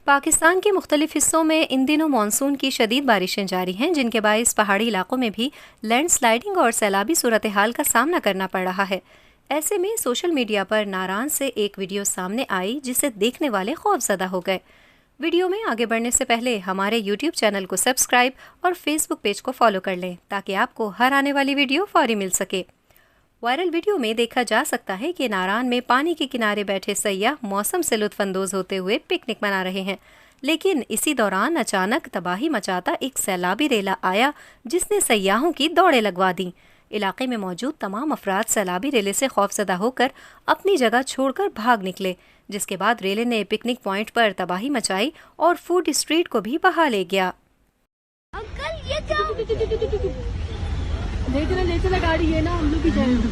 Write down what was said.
पाकिस्तान के मुख्तलिफ हिस्सों में इन दिनों मानसून की शदीद बारिशें जारी हैं, जिनके बायस पहाड़ी इलाकों में भी लैंडस्लाइडिंग और सैलाबी सूरत हाल का सामना करना पड़ रहा है। ऐसे में सोशल मीडिया पर नारान से एक वीडियो सामने आई जिसे देखने वाले खौफजदा हो गए। वीडियो में आगे बढ़ने से पहले हमारे यूट्यूब चैनल को सब्सक्राइब और फेसबुक पेज को फॉलो कर लें ताकि आपको हर आने वाली वीडियो फौरी मिल सके। वायरल वीडियो में देखा जा सकता है कि नारान में पानी के किनारे बैठे सैयाह मौसम से लुत्फानंदोज होते हुए पिकनिक मना रहे हैं, लेकिन इसी दौरान अचानक तबाही मचाता एक सैलाबी रेला आया जिसने सैयाहों की दौड़ें लगवा दी। इलाके में मौजूद तमाम अफराद सैलाबी रेले से खौफजदा होकर अपनी जगह छोड़कर भाग निकले, जिसके बाद रेले ने पिकनिक पॉइंट पर तबाही मचाई और फूड स्ट्रीट को भी बहा ले गया। अंकल ये क्या ले चला गाड़ी है ना, हम लोग भी जाएंगे।